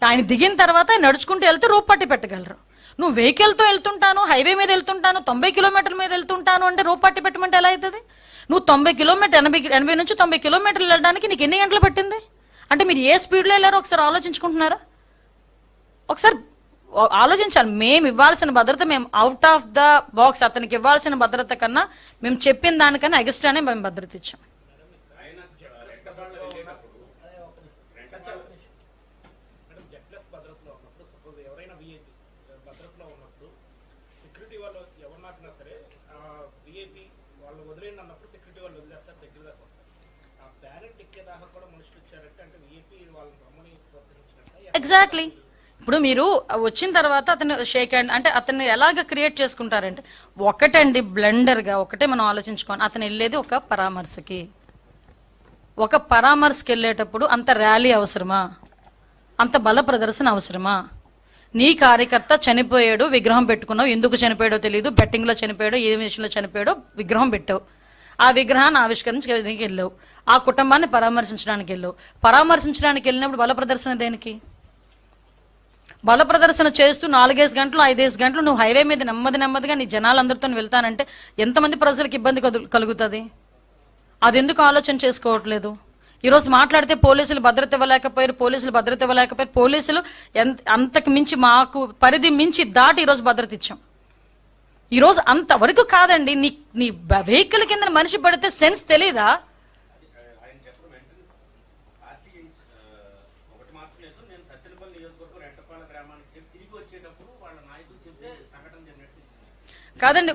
ఆయన దిగిన తర్వాత ఆయన నడుచుకుంటూ వెళ్తే రూప్ పట్టి పెట్టగలరు. నువ్వు వెహికల్తో వెళ్తుంటాను, హైవే మీద వెళ్తుంటాను, 90 కిలోమీటర్ల మీద వెళ్తుంటాను అంటే రూప్ పట్టి పెట్టమంటే ఎలా అవుతుంది? నువ్వు 90 కిలోమీటర్ 80 నుంచి 90 కిలోమీటర్లు వెళ్ళడానికి నీకు ఎన్ని గంటలు పట్టింది? అంటే మీరు ఏ స్పీడ్లో వెళ్ళారో ఒకసారి ఆలోచించుకుంటున్నారా? ఒకసారి ఆలోచించాలి. మేము ఇవ్వాల్సిన భద్రత, మేము అవుట్ ఆఫ్ ద బాక్స్ అతనికి ఇవ్వాల్సిన భద్రత కన్నా మేము చెప్పిన దానికన్నా ఎగస్ట్రానే మేము భద్రత ఇచ్చాం. ఎగ్జాక్ట్లీ. ఇప్పుడు మీరు వచ్చిన తర్వాత అతను షేక్ హ్యాండ్ అంటే అతన్ని ఎలాగ క్రియేట్ చేసుకుంటారంటే, ఒకటండి బ్లెండర్గా ఒకటే మనం ఆలోచించుకోండి. అతను వెళ్ళేది ఒక పరామర్శకి. ఒక పరామర్శకి వెళ్ళేటప్పుడు అంత ర్యాలీ అవసరమా? అంత బల ప్రదర్శన అవసరమా? నీ కార్యకర్త చనిపోయాడు, విగ్రహం పెట్టుకున్నావు, ఎందుకు చనిపోయాడో తెలియదు, బెట్టింగ్లో చనిపోయాడో ఏ విషయంలో చనిపోయాడో విగ్రహం పెట్టావు, ఆ విగ్రహాన్ని ఆవిష్కరించడానికి వెళ్ళావు, ఆ కుటుంబాన్ని పరామర్శించడానికి వెళ్ళావు. పరామర్శించడానికి వెళ్ళినప్పుడు బల ప్రదర్శన దేనికి? బల ప్రదర్శన చేస్తూ 4-5 గంటలు 5 గంటలు నువ్వు హైవే మీద నెమ్మదిగా నీ జనాలందరితో వెళ్తానంటే ఎంతమంది ప్రజలకు ఇబ్బంది కలుగుతుంది? అది ఎందుకు ఆలోచన చేసుకోవట్లేదు? ఈరోజు మాట్లాడితే పోలీసులు భద్రత ఇవ్వలేకపోయారు, పోలీసులు అంతకు మించి మాకు పరిధి మించి దాటి ఈరోజు భద్రత ఇచ్చాం. ఈరోజు అంతవరకు కాదండి. నీ వెహికల్ కింద మనిషి పడితే సెన్స్ తెలీదా? కాదండి,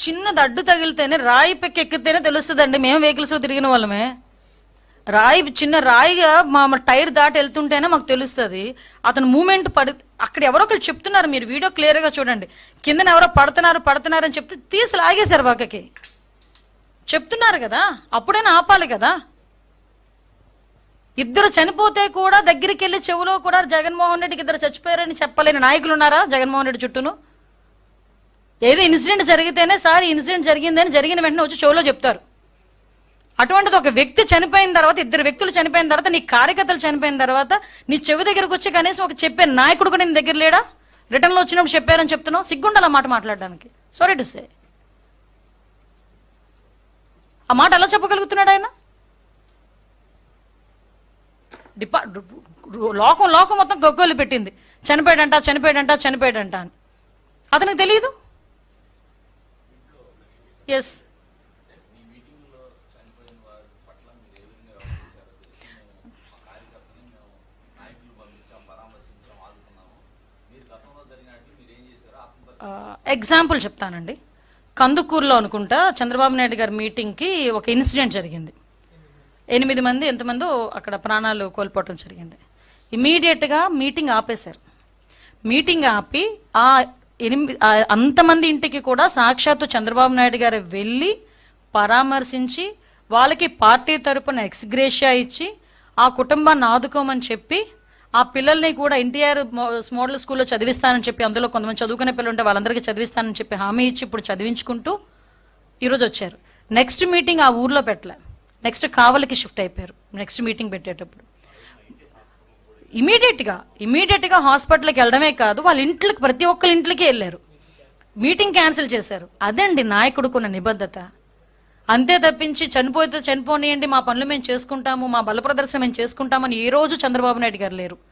చిన్నది అడ్డు తగిలితేనే, రాయి ఎక్కితేనే తెలుస్తుందండి. మేము వెహికల్స్లో తిరిగిన వాళ్ళమే. చిన్న రాయిగా మా టైర్ దాటి వెళ్తుంటేనే మాకు తెలుస్తుంది. అతను మూమెంట్ అక్కడ ఎవరో ఒకరు చెప్తున్నారు, మీరు వీడియో క్లియర్గా చూడండి. కిందన ఎవరో పడుతున్నారు అని చెప్తే తీసి లాగేశారు పక్కకి. చెప్తున్నారు కదా, అప్పుడైనా ఆపాలి కదా. ఇద్దరు చనిపోతే కూడా దగ్గరికి వెళ్ళి చెవులో కూడా జగన్మోహన్ రెడ్డికి ఇద్దరు చచ్చిపోయారని చెప్పలేని నాయకులు ఉన్నారా జగన్మోహన్ రెడ్డి చుట్టూను? ఏదో ఇన్సిడెంట్ జరిగితేనే సార్ ఇన్సిడెంట్ జరిగిందని జరిగిన వెంటనే వచ్చి షోలో చెప్తారు. అటువంటిది ఒక వ్యక్తి చనిపోయిన తర్వాత, ఇద్దరు వ్యక్తులు చనిపోయిన తర్వాత, నీ కార్యకర్తలు చనిపోయిన తర్వాత నీ చెవి దగ్గరకు వచ్చి కనీసం ఒక చెప్పే నాయకుడు కూడా నీ దగ్గర లేడా? రిటర్న్లో వచ్చినప్పుడు చెప్పారని చెప్తున్నావు. సిగ్గుండాలి ఆ మాట మాట్లాడడానికి. Sorry to say. ఆ మాట ఎలా చెప్పగలుగుతున్నాడు ఆయన? లోకం మొత్తం గొగ్గోలు పెట్టింది, చనిపోయాడంట అని. అతనికి తెలియదు. ఎస్, ఎగ్జాంపుల్ చెప్తానండి. కందుకూరులో అనుకుంటా చంద్రబాబు నాయుడు గారి మీటింగ్కి ఒక ఇన్సిడెంట్ జరిగింది. 8 మంది ఎంతమందో అక్కడ ప్రాణాలు కోల్పోవటం జరిగింది. ఇమీడియట్గా మీటింగ్ ఆపేశారు. మీటింగ్ ఆపి అంతమంది ఇంటికి కూడా సాక్షాత్తు చంద్రబాబు నాయుడు గారు వెళ్ళి పరామర్శించి వాళ్ళకి పార్టీ తరపున ఎక్స్గ్రేషియా ఇచ్చి ఆ కుటుంబాన్ని ఆదుకోమని చెప్పి, ఆ పిల్లల్ని కూడా ఎన్టీఆర్ మోడల్ స్కూల్లో చదివిస్తానని చెప్పి, అందులో కొంతమంది చదువుకునే పిల్లలు ఉంటే వాళ్ళందరికీ చదివిస్తానని చెప్పి హామీ ఇచ్చి ఇప్పుడు చదివించుకుంటూ ఈరోజు వచ్చారు. నెక్స్ట్ మీటింగ్ ఆ ఊర్లో పెట్టలే, నెక్స్ట్ కావలికి షిఫ్ట్ అయిపోయారు. నెక్స్ట్ మీటింగ్ పెట్టేటప్పుడు ఇమీడియట్గా హాస్పిటల్కి వెళ్ళడమే కాదు, వాళ్ళ ఇంట్లోకి ప్రతి ఒక్కరి ఇంట్లోకి వెళ్ళారు. మీటింగ్ క్యాన్సిల్ చేశారు. అదండి నాయకుడుకున్న నిబద్ధత. అంతే తప్పించి చనిపోతే చనిపోనియండి, మా పనులు మేము చేసుకుంటాము, మా బల ప్రదర్శన మేము చేసుకుంటామని ఏ రోజు చంద్రబాబు నాయుడు గారు లేరు.